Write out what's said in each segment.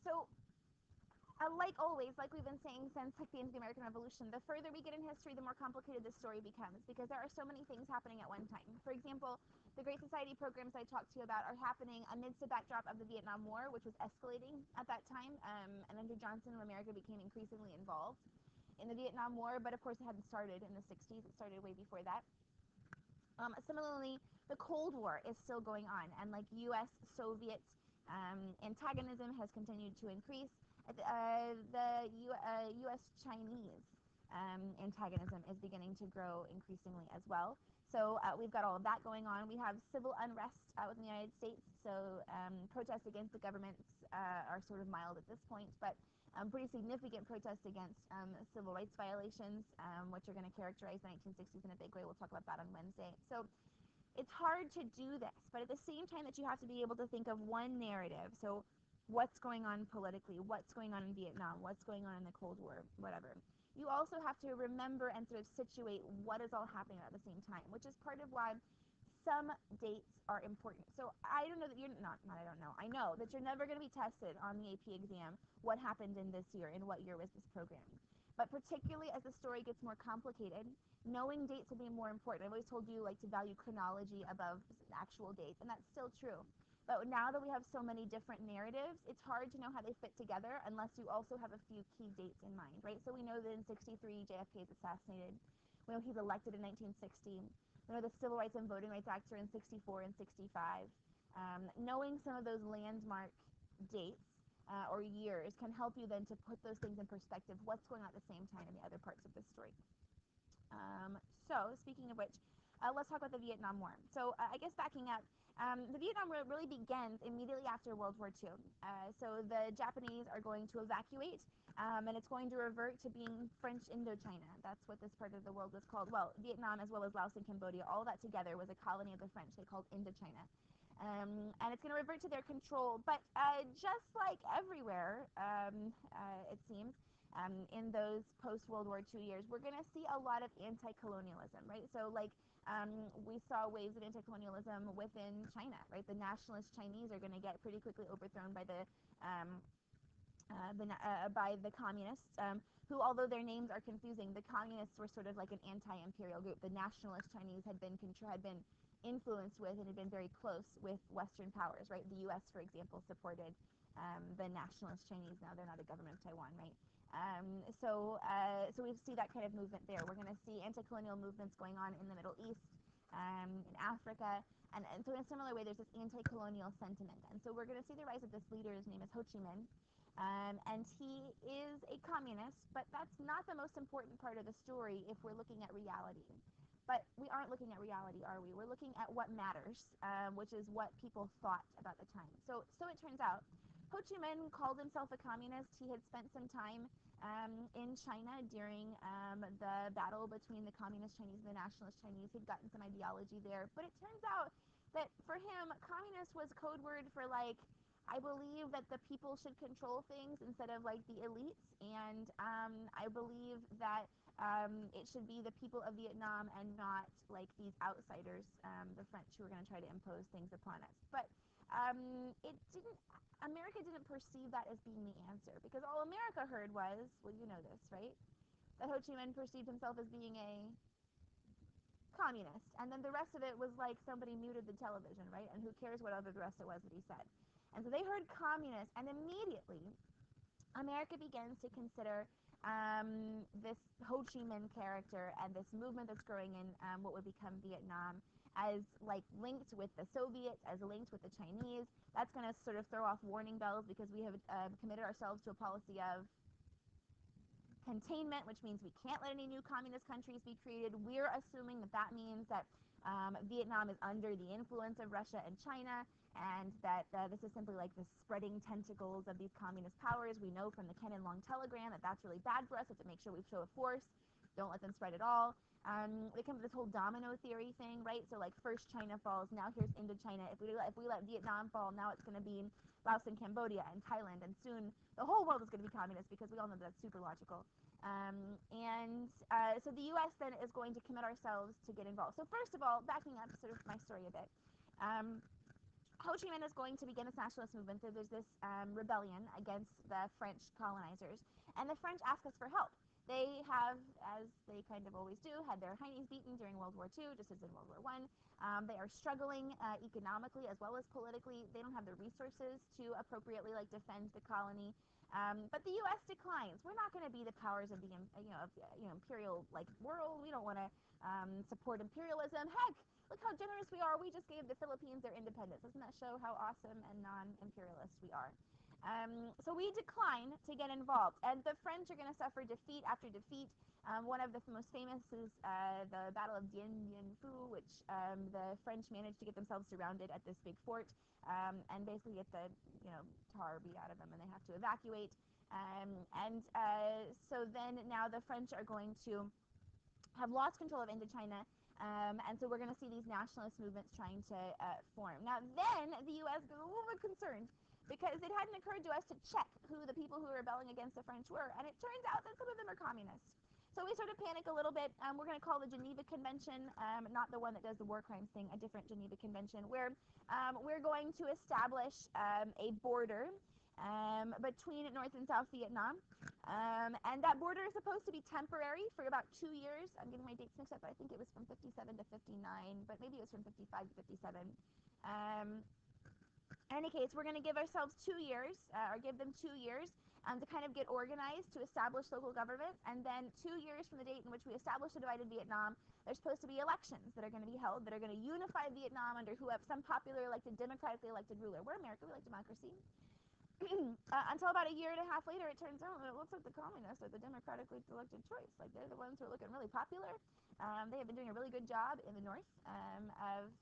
So like always, like we've been saying since like the end of the American Revolution, the further we get in history, the more complicated the story becomes because there are so many things happening at one time. For example, the Great Society programs I talked to you about are happening amidst the backdrop of the Vietnam War, which was escalating at that time, and under Johnson, America became increasingly involved in the Vietnam War, but of course it hadn't started in the 60s, it started way before that. Similarly, the Cold War is still going on, and like U.S.-Soviet antagonism has continued to increase. The U.S.-Chinese antagonism is beginning to grow increasingly as well. So we've got all of that going on. We have civil unrest within the United States, so protests against the government are sort of mild at this point, but pretty significant protests against civil rights violations, which are going to characterize the 1960s in a big way. We'll talk about that on Wednesday. So it's hard to do this, but at the same time that you have to be able to think of one narrative. So what's going on politically, what's going on in Vietnam, what's going on in the Cold War, whatever. You also have to remember and sort of situate what is all happening at the same time, which is part of why some dates are important. So I don't know that you're not I don't know. I know that you're never going to be tested on the AP exam what happened in this year and what year was this program. But particularly as the story gets more complicated, knowing dates will be more important. I've always told you like to value chronology above actual dates, and that's still true. But now that we have so many different narratives, it's hard to know how they fit together unless you also have a few key dates in mind, right? So we know that in 63, JFK is assassinated. We know he's elected in 1960. We know the Civil Rights and Voting Rights Acts are in 64 and 65. Knowing some of those landmark dates or years can help you then to put those things in perspective, what's going on at the same time in the other parts of the story. So speaking of which, let's talk about the Vietnam War. So I guess backing up, the Vietnam War really begins immediately after World War II. So the Japanese are going to evacuate, and it's going to revert to being French Indochina. That's what this part of the world was called. Well, Vietnam as well as Laos and Cambodia, all that together was a colony of the French. They called Indochina. And it's going to revert to their control. But just like everywhere, it seems, in those post-World War II years, we're going to see a lot of anti-colonialism, right? So like we saw waves of anti-colonialism within China, right? The nationalist Chinese are going to get pretty quickly overthrown by the communists, who, although their names are confusing, the communists were sort of like an anti-imperial group. The nationalist Chinese had been influenced with and had been very close with Western powers, right? The U.S., for example, supported the nationalist Chinese. Now they're not a government of Taiwan, right? So we see that kind of movement there. We're going to see anti-colonial movements going on in the Middle East, in Africa, and so in a similar way, there's this anti-colonial sentiment. And so we're going to see the rise of this leader. His name is Ho Chi Minh, and he is a communist, but that's not the most important part of the story if we're looking at reality. But we aren't looking at reality, are we? We're looking at what matters, which is what people thought about the time. So it turns out, Ho Chi Minh called himself a communist. He had spent some time in China during the battle between the communist Chinese and the nationalist Chinese. He'd gotten some ideology there. But it turns out that for him, communist was code word for, like, I believe that the people should control things instead of, like, the elites. And I believe that it should be the people of Vietnam and not, like, these outsiders, the French, who are going to try to impose things upon us. But America didn't perceive that as being the answer, because all America heard was, well, you know this, right? That Ho Chi Minh perceived himself as being a communist, and then the rest of it was like somebody muted the television, right? And who cares what other the rest it was that he said. And so they heard communist, and immediately America begins to consider this Ho Chi Minh character and this movement that's growing in what would become Vietnam as, like, linked with the Soviets, as linked with the Chinese. That's going to sort of throw off warning bells, because we have committed ourselves to a policy of containment, which means we can't let any new communist countries be created. We're assuming that that means that Vietnam is under the influence of Russia and China, and that this is simply like the spreading tentacles of these communist powers. We know from the Ken and Long telegram that that's really bad for us. We have to make sure we show a force. Don't let them spread at all. They come up with this whole domino theory thing, right? So, like, first China falls, now here's Indochina. If we let Vietnam fall, now it's going to be Laos and Cambodia and Thailand, and soon the whole world is going to be communist, because we all know that's super logical. So the U.S. then is going to commit ourselves to get involved. So first of all, backing up sort of my story a bit, Ho Chi Minh is going to begin this nationalist movement. There's this rebellion against the French colonizers, and the French ask us for help. They have, as they kind of always do, had their heinies beaten during World War II, just as in World War I. They are struggling economically as well as politically. They don't have the resources to appropriately defend the colony. But the U.S. declines. We're not going to be the powers of the imperial world. We don't want to support imperialism. Heck, look how generous we are. We just gave the Philippines their independence. Doesn't that show how awesome and non-imperialist we are? So we decline to get involved, and the French are going to suffer defeat after defeat. One of the most famous is the Battle of Dien Bien Phu, which the French managed to get themselves surrounded at this big fort, and basically get the tar beat out of them, and they have to evacuate. So then now the French are going to have lost control of Indochina. And so we're going to see these nationalist movements trying to form. Now, then the U.S. got a little bit concerned because it hadn't occurred to us to check who the people who were rebelling against the French were, and it turns out that some of them are communists. So we sort of panic a little bit. We're going to call the Geneva Convention, not the one that does the war crimes thing, a different Geneva Convention, where we're going to establish a border between North and South Vietnam. And that border is supposed to be temporary for about 2 years. I'm getting my dates mixed up, but I think it was from 57 to 59, but maybe it was from 55 to 57. In any case, we're going to give ourselves 2 years, or give them 2 years, to kind of get organized, to establish local government, and then 2 years from the date in which we establish a divided Vietnam, there's supposed to be elections that are going to be held that are going to unify Vietnam under some popular elected, democratically elected ruler. We're America, we like democracy. Until about a year and a half later, it turns out it looks like the communists are the democratically elected choice. They're the ones who are looking really popular. They have been doing a really good job in the North of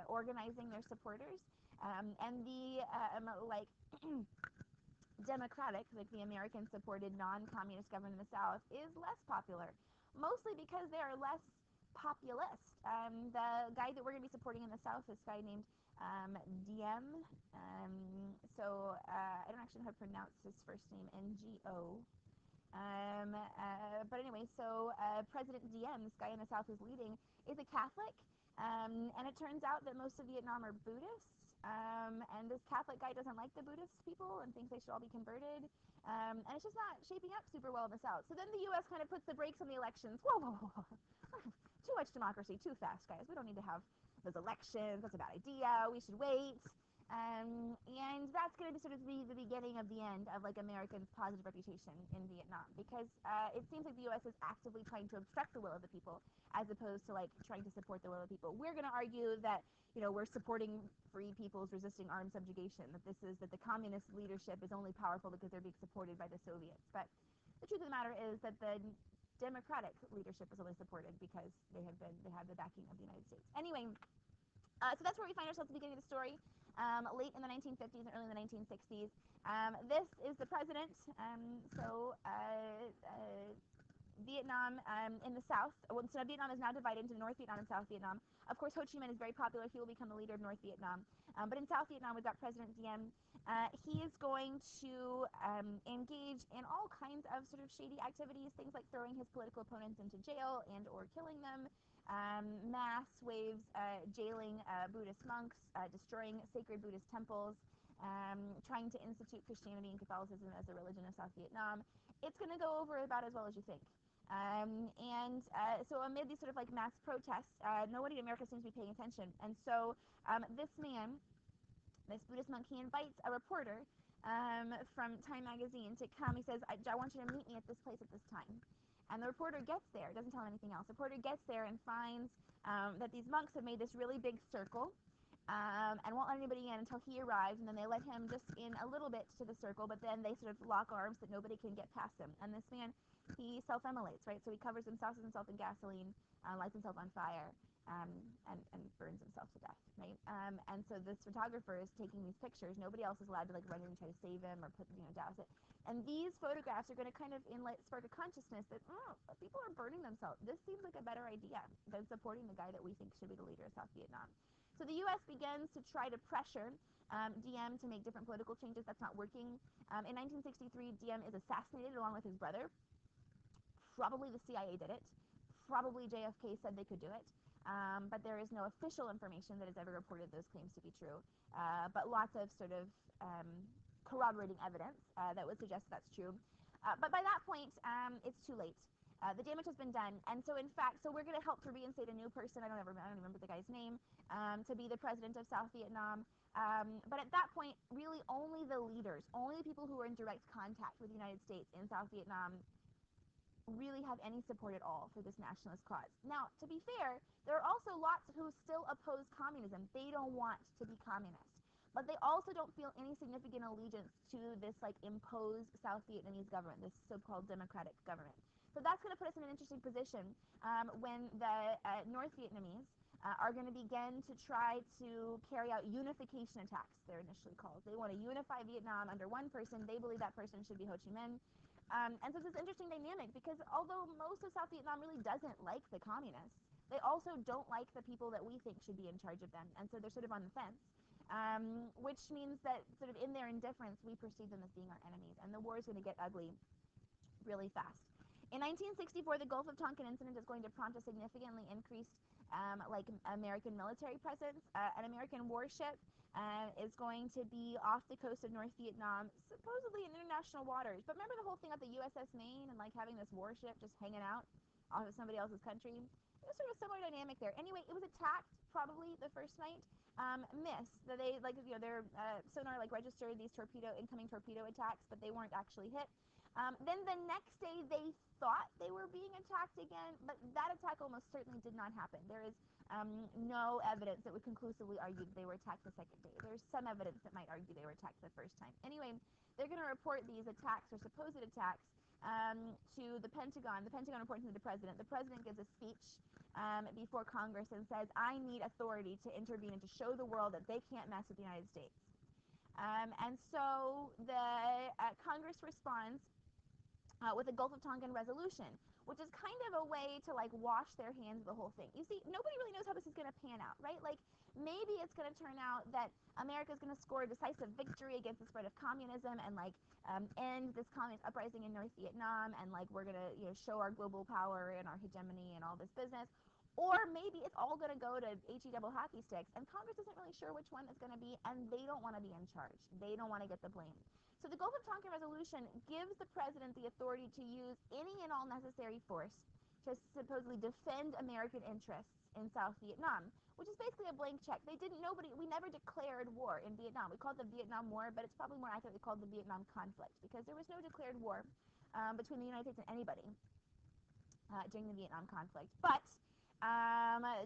organizing their supporters. And the democratic, the American-supported non-communist government in the South is less popular, mostly because they are less populist. The guy that we're going to be supporting in the South is a guy named Diem. I don't actually know how to pronounce his first name, Ngo. But anyway, President Diem, this guy in the South who's leading, is a Catholic. And it turns out that most of Vietnam are Buddhists. And this Catholic guy doesn't like the Buddhist people and thinks they should all be converted. And it's just not shaping up super well in the South. So then the U.S. kind of puts the brakes on the elections. Whoa, whoa, whoa, whoa. Too much democracy, too fast, guys. We don't need to have those elections. That's a bad idea. We should wait. And that's going to be sort of the beginning of the end of America's positive reputation in Vietnam, because it seems like the U.S. is actively trying to obstruct the will of the people as opposed to trying to support the will of the people. We're going to argue that we're supporting free peoples resisting armed subjugation, that the communist leadership is only powerful because they're being supported by the Soviets. But the truth of the matter is that the democratic leadership is only supported because they have the backing of the United States. Anyway, so that's where we find ourselves at the beginning of the story. Late in the 1950s and early in the 1960s. This is the president. Vietnam in the south. So Vietnam is now divided into North Vietnam and South Vietnam. Of course, Ho Chi Minh is very popular. He will become the leader of North Vietnam. But in South Vietnam, we've got President Diem. He is going to engage in all kinds of sort of shady activities, things like throwing his political opponents into jail and or killing them. Mass waves, jailing Buddhist monks, destroying sacred Buddhist temples, trying to institute Christianity and Catholicism as the religion of South Vietnam. It's going to go over about as well as you think. So amid these sort of mass protests, nobody in America seems to be paying attention. And so this man, this Buddhist monk, he invites a reporter from Time magazine to come. He says, I want you to meet me at this place at this time. And the reporter gets there, doesn't tell anything else. The reporter gets there and finds that these monks have made this really big circle and won't let anybody in until he arrives, and then they let him just in a little bit to the circle, but then they sort of lock arms so that nobody can get past him. And this man, he self-immolates, right? So he covers himself in gasoline, lights himself on fire, and burns himself to death, right? And so this photographer is taking these pictures. Nobody else is allowed to run in and try to save him or douse it. And these photographs are going to kind of spark a consciousness that people are burning themselves. This seems like a better idea than supporting the guy that we think should be the leader of South Vietnam. So the U.S. begins to try to pressure Diem to make different political changes. That's not working. In 1963, Diem is assassinated along with his brother. Probably the CIA did it. Probably JFK said they could do it. but there is no official information that has ever reported those claims to be true. But lots of sort of corroborating evidence that would suggest that's true. But by that point, it's too late. The damage has been done, and so in fact, we're going to help to reinstate a new person. I don't remember the guy's name, to be the president of South Vietnam. But at that point, really only the leaders, only the people who were in direct contact with the United States in South Vietnam really have any support at all for this nationalist cause. Now, to be fair, there are also lots who still oppose communism. They don't want to be communist. But they also don't feel any significant allegiance to this like imposed South Vietnamese government, this so-called democratic government. So that's going to put us in an interesting position when the North Vietnamese are going to begin to try to carry out unification attacks, they're initially called. They want to unify Vietnam under one person. They believe that person should be Ho Chi Minh. And so it's this interesting dynamic because although most of South Vietnam really doesn't like the communists, they also don't like the people that we think should be in charge of them. And so they're sort of on the fence. Which means that sort of in their indifference, we perceive them as being our enemies. And the war is going to get ugly really fast. In 1964, the Gulf of Tonkin incident is going to prompt a significantly increased American military presence. An American warship is going to be off the coast of North Vietnam, supposedly in international waters. But remember the whole thing at the USS Maine and like having this warship just hanging out off of somebody else's country? It was sort of a similar dynamic there. Anyway, it was attacked probably the first night. Missed. They their sonar registered these incoming torpedo attacks, but they weren't actually hit. Then the next day they thought they were being attacked again, but that attack almost certainly did not happen. There is no evidence that would conclusively argue that they were attacked the second day. There's some evidence that might argue they were attacked the first time. Anyway, they're going to report these attacks or supposed attacks to the Pentagon. The Pentagon reports to the president. The president gives a speech before Congress and says, I need authority to intervene and to show the world that they can't mess with the United States. And so the Congress responds with the Gulf of Tonkin resolution, which is kind of a way to wash their hands of the whole thing. You see, nobody really knows how this is going to pan out, right? Maybe it's going to turn out that America is going to score a decisive victory against the spread of communism and end this communist uprising in North Vietnam, and we're going to show our global power and our hegemony and all this business. Or maybe it's all going to go to HE double hockey sticks, and Congress isn't really sure which one it's going to be, and they don't want to be in charge. They don't want to get the blame. So the Gulf of Tonkin resolution gives the president the authority to use any and all necessary force to supposedly defend American interests in South Vietnam, which is basically a blank check. We never declared war in Vietnam. We called it the Vietnam War, but it's probably more accurately called the Vietnam Conflict because there was no declared war between the United States and anybody during the Vietnam conflict. But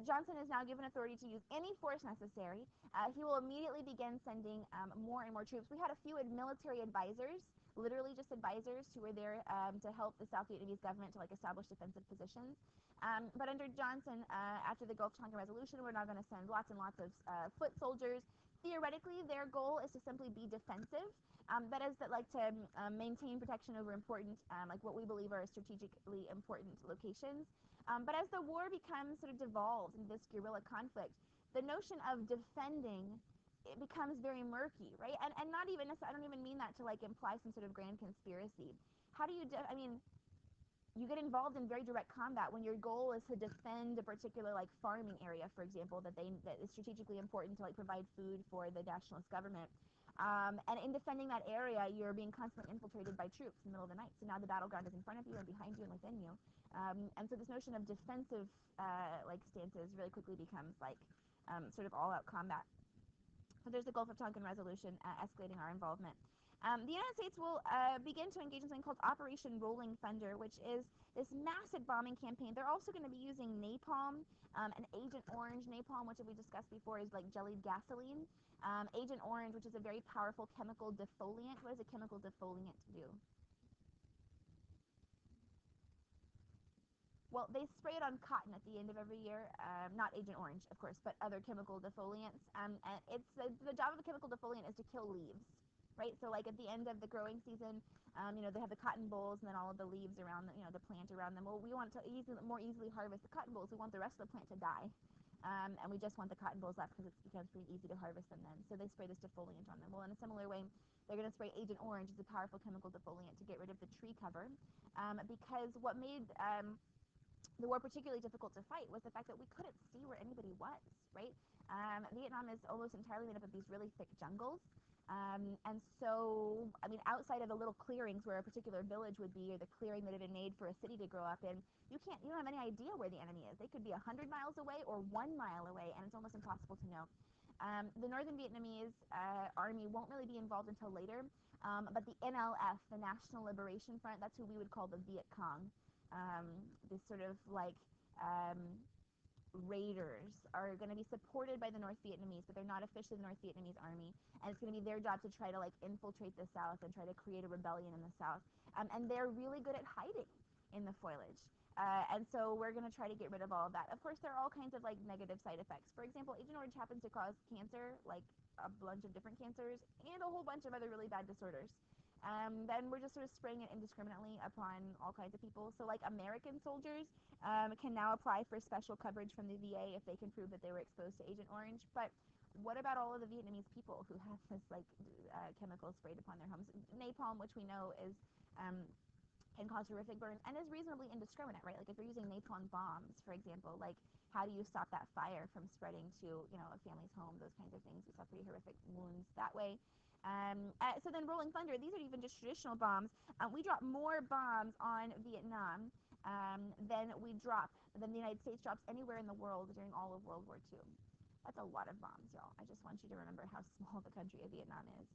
Johnson is now given authority to use any force necessary. He will immediately begin sending more and more troops. We had a few military advisors, literally just advisors, who were there to help the South Vietnamese government to establish defensive positions. But under Johnson, after the Gulf Tonkin resolution, we're now going to send lots and lots of foot soldiers. Theoretically, their goal is to simply be defensive. That is, to maintain protection over important, what we believe are strategically important locations. But as the war becomes sort of devolved into this guerrilla conflict, the notion of defending it becomes very murky, right? And not even, I don't even mean that to imply some sort of grand conspiracy. How do you, you get involved in very direct combat when your goal is to defend a particular farming area, for example, that is strategically important to provide food for the nationalist government. And in defending that area, you're being constantly infiltrated by troops in the middle of the night. So now the battleground is in front of you and behind you and within you. And so this notion of defensive stances really quickly becomes sort of all-out combat. So there's the Gulf of Tonkin resolution escalating our involvement. The United States will begin to engage in something called Operation Rolling Thunder, which is this massive bombing campaign. They're also going to be using napalm and Agent Orange. Napalm, which we discussed before, is jellied gasoline. Agent Orange, which is a very powerful chemical defoliant. What does a chemical defoliant do? Well, they spray it on cotton at the end of every year. Not Agent Orange, of course, but other chemical defoliants. And it's the job of a chemical defoliant is to kill leaves, right? So at the end of the growing season, they have the cotton bolls and then all of the leaves around the plant around them. Well, we want to more easily harvest the cotton bolls. We want the rest of the plant to die. And we just want the cotton bolls left because it becomes pretty easy to harvest them then. So they spray this defoliant on them. Well, in a similar way, they're going to spray Agent Orange, it's a powerful chemical defoliant, to get rid of the tree cover. Because what made the war particularly difficult to fight was the fact that we couldn't see where anybody was, right? Vietnam is almost entirely made up of these really thick jungles. And so, I mean, outside of the little clearings where a particular village would be, or the clearing that had been made for a city to grow up in, you don't have any idea where the enemy is. They could be 100 miles away or 1 mile away, and it's almost impossible to know. The Northern Vietnamese army won't really be involved until later, but the NLF, the National Liberation Front, that's who we would call the Viet Cong. This sort of like raiders are going to be supported by the North Vietnamese, but they're not officially the North Vietnamese army, and it's going to be their job to try to like infiltrate the South and try to create a rebellion in the South. And they're really good at hiding in the foliage. And so we're going to try to get rid of all of that. Of course, there are all kinds of like negative side effects. For example, Agent Orange happens to cause cancer, like a bunch of different cancers, and a whole bunch of other really bad disorders. Then we're just sort of spraying it indiscriminately upon all kinds of people. So like American soldiers can now apply for special coverage from the VA if they can prove that they were exposed to Agent Orange. But what about all of the Vietnamese people who have this like chemical sprayed upon their homes? Napalm, which we know is can cause horrific burns and is reasonably indiscriminate, right? Like if you're using napalm bombs, for example, like how do you stop that fire from spreading to, a family's home, those kinds of things. We saw pretty horrific wounds that way. So then Rolling Thunder, these are even just traditional bombs. We drop more bombs on Vietnam than the United States drops anywhere in the world during all of World War II. That's a lot of bombs, y'all. I just want you to remember how small the country of Vietnam is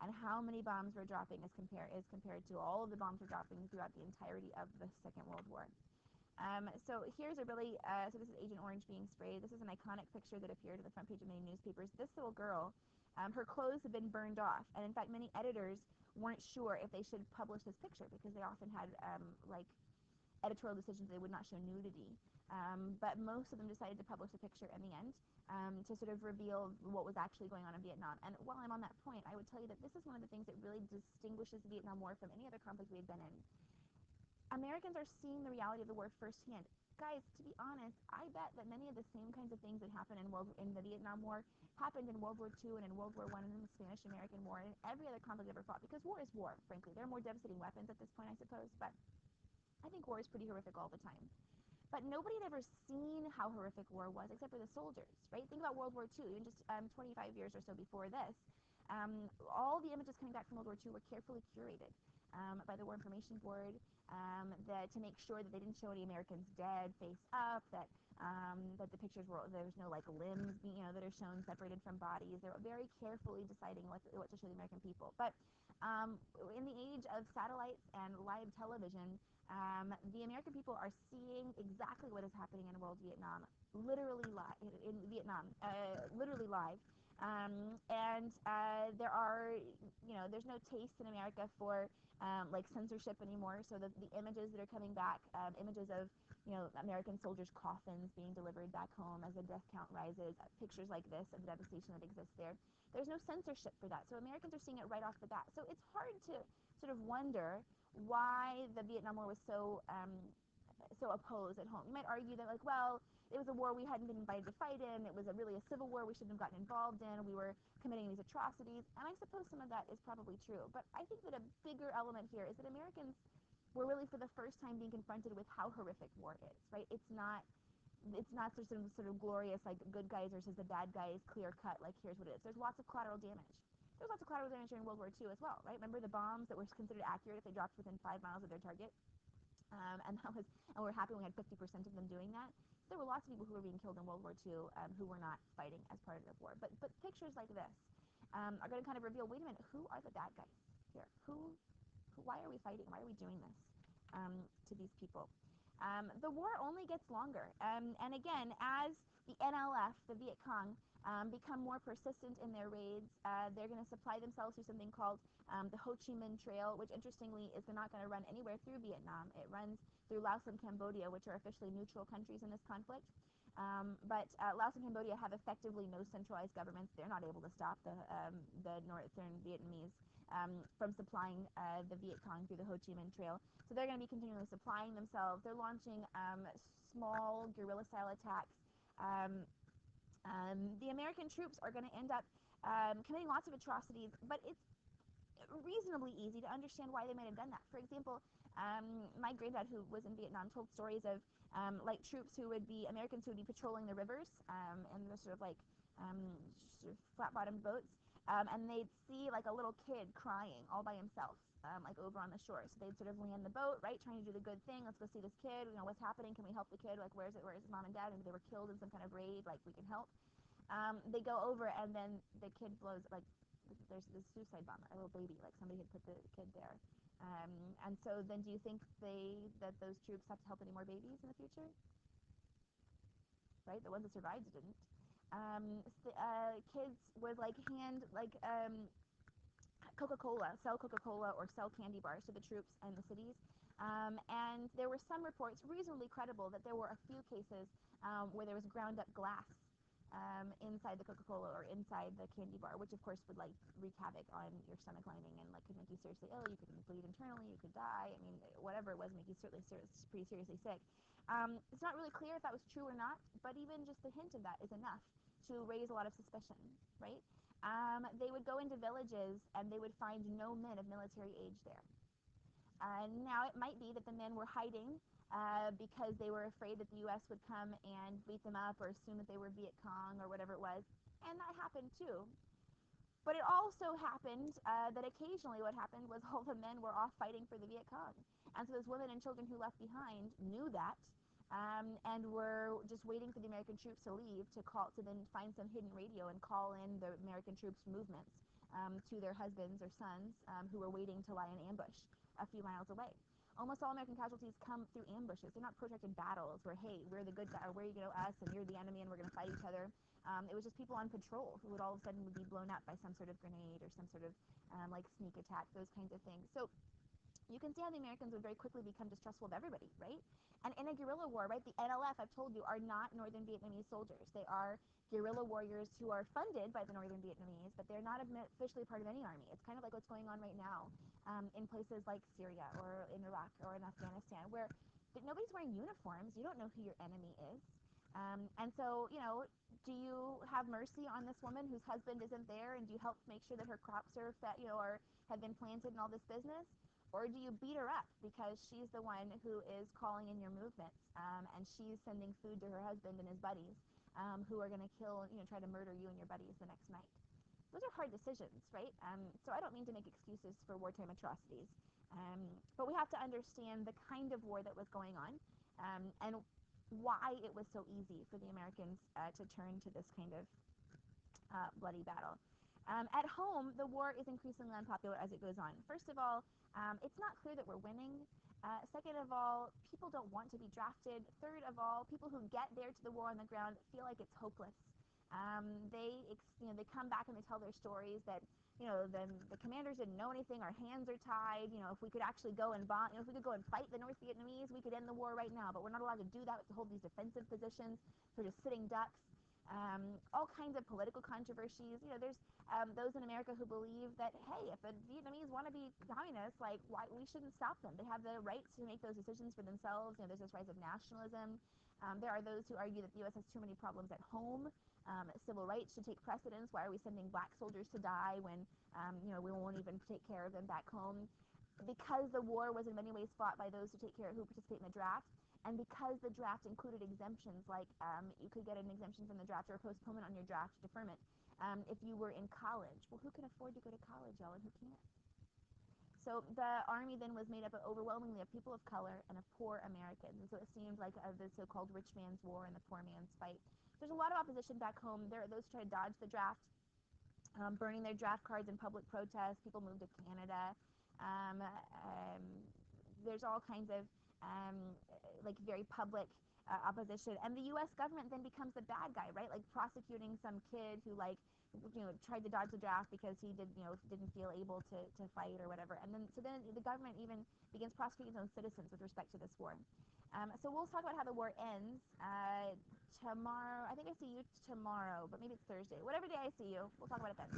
and how many bombs we're dropping is compared to all of the bombs we're dropping throughout the entirety of the Second World War. So here's a really, so this is Agent Orange being sprayed. This is an iconic picture that appeared at the front page of many newspapers. This little girl, her clothes had been burned off, and in fact many editors weren't sure if they should publish this picture because they often had like editorial decisions they would not show nudity. But most of them decided to publish a picture in the end to sort of reveal what was actually going on in Vietnam. And while I'm on that point, I would tell you that this is one of the things that really distinguishes the Vietnam War from any other conflict we've been in. Americans are seeing the reality of the war firsthand. Guys, to be honest, I bet that many of the same kinds of things that happened in the Vietnam War happened in World War II and in World War I and in the Spanish-American War and in every other conflict ever fought, because war is war, frankly. There are more devastating weapons at this point, I suppose, but I think war is pretty horrific all the time. But nobody had ever seen how horrific war was except for the soldiers, right? Think about World War II, even just 25 years or so before this. All the images coming back from World War II were carefully curated by the War Information Board to make sure that they didn't show any Americans dead face up, that the pictures there's no like limbs that are shown separated from bodies. They were very carefully deciding what to show the American people. But in the age of satellites and live television, the American people are seeing exactly what is happening in Vietnam, literally live, literally live. And there are, there's no taste in America for like censorship anymore. So the images that are coming back, images of, American soldiers' coffins being delivered back home as the death count rises, pictures like this of the devastation that exists there. There's no censorship for that. So Americans are seeing it right off the bat. So it's hard to sort of wonder why the Vietnam War was so opposed at home. You might argue that, like, well, it was a war we hadn't been invited to fight in. It was really a civil war we shouldn't have gotten involved in. We were committing these atrocities. And I suppose some of that is probably true. But I think that a bigger element here is that Americans were really for the first time being confronted with how horrific war is, right? It's not sort of glorious, like good guys versus the bad guys, clear cut, like here's what it is. There's lots of collateral damage. There's lots of collateral damage during World War II as well, right? Remember the bombs that were considered accurate if they dropped within 5 miles of their target? And we're happy we had 50% of them doing that. There were lots of people who were being killed in World War II who were not fighting as part of the war. But pictures like this are going to kind of reveal, wait a minute, who are the bad guys here? Why are we fighting? Why are we doing this to these people? The war only gets longer. And again, as the NLF, the Viet Cong, become more persistent in their raids, they're going to supply themselves through something called the Ho Chi Minh Trail, which interestingly is not going to run anywhere through Vietnam. It runs through Laos and Cambodia, which are officially neutral countries in this conflict. But Laos and Cambodia have effectively no centralized governments. They're not able to stop the northern Vietnamese from supplying the Viet Cong through the Ho Chi Minh Trail. So they're going to be continually supplying themselves. They're launching small guerrilla-style attacks. The American troops are going to end up committing lots of atrocities, but it's reasonably easy to understand why they might have done that. For example, my granddad, who was in Vietnam, told stories of like troops who would be Americans who would be patrolling the rivers in the sort of like flat-bottomed boats, and they'd see like a little kid crying all by himself, like over on the shore. So they'd sort of land the boat, right, trying to do the good thing. Let's go see this kid. You know, what's happening? Can we help the kid? Like, where's his mom and dad? Maybe they were killed in some kind of raid. Like, we can help. They go over, and then the kid blows, like, there's this suicide bomber, a little baby, like somebody had put the kid there. And so then do you think that those troops have to help any more babies in the future? Right? The ones that survived didn't. Kids would like hand like Coca-Cola, sell Coca-Cola or sell candy bars to the troops in the cities. And there were some reports, reasonably credible, that there were a few cases where there was ground up glass inside the Coca-Cola or inside the candy bar, which of course would like wreak havoc on your stomach lining and like could make you seriously ill. You could bleed internally, you could die. I mean, whatever it was, make you certainly pretty seriously sick. It's not really clear if that was true or not, but even just the hint of that is enough to raise a lot of suspicion, right? They would go into villages and they would find no men of military age there. Now, it might be that the men were hiding because they were afraid that the U.S. would come and beat them up or assume that they were Viet Cong or whatever it was, and that happened too. But it also happened that occasionally what happened was all the men were off fighting for the Viet Cong. And so those women and children who left behind knew that and were just waiting for the American troops to leave to then find some hidden radio and call in the American troops' movements to their husbands or sons who were waiting to lie in ambush a few miles away. Almost all American casualties come through ambushes. They're not protracted battles where, hey, we're the good guy, or where you go, us, and you're the enemy, and we're going to fight each other. It was just people on patrol who would all of a sudden be blown up by some sort of grenade or some sort of like sneak attack, those kinds of things. So you can see how the Americans would very quickly become distrustful of everybody, right? And in a guerrilla war, right, the NLF, I've told you, are not Northern Vietnamese soldiers. They are guerrilla warriors who are funded by the Northern Vietnamese, but they're not officially part of any army. It's kind of like what's going on right now in places like Syria or in Iraq or in Afghanistan, where nobody's wearing uniforms. You don't know who your enemy is. And so, you know, do you have mercy on this woman whose husband isn't there, and do you help make sure that her crops are fed, you know, or have been planted and all this business? Or do you beat her up because she's the one who is calling in your movements, and she's sending food to her husband and his buddies who are going to kill, you know, try to murder you and your buddies the next night? Those are hard decisions, right? So I don't mean to make excuses for wartime atrocities, but we have to understand the kind of war that was going on and why it was so easy for the Americans to turn to this kind of bloody battle. At home, the war is increasingly unpopular as it goes on. First of all, it's not clear that we're winning. Second of all, people don't want to be drafted. Third of all, people who get there to the war on the ground feel like it's hopeless. They come back and they tell their stories that, you know, the commanders didn't know anything. Our hands are tied. You know, if we could actually go and bomb, you know, if we could go and fight the North Vietnamese, we could end the war right now. But we're not allowed to do that. We have to hold these defensive positions. We're just sitting ducks. All kinds of political controversies. You know, there's those in America who believe that, hey, if the Vietnamese want to be communists, like, why we shouldn't stop them. They have the rights to make those decisions for themselves. You know, there's this rise of nationalism. There are those who argue that the U.S. has too many problems at home. Civil rights should take precedence. Why are we sending black soldiers to die when, you know, we won't even take care of them back home? Because the war was in many ways fought by those who participate in the draft, and because the draft included exemptions, like you could get an exemption from the draft or a postponement on your draft deferment if you were in college. Well, who can afford to go to college, y'all, and who can't? So the Army then was made up overwhelmingly of people of color and of poor Americans. And so it seemed like the so-called rich man's war and the poor man's fight. There's a lot of opposition back home. There are those who try to dodge the draft, burning their draft cards in public protest. People moved to Canada. There's all kinds of like very public opposition, and the U.S. government then becomes the bad guy, right? Like prosecuting some kid who, like, you know, tried to dodge the draft because he didn't feel able to fight or whatever, and then the government even begins prosecuting its own citizens with respect to this war. So we'll talk about how the war ends tomorrow. I think I see you tomorrow, but maybe it's Thursday. Whatever day I see you, we'll talk about it then.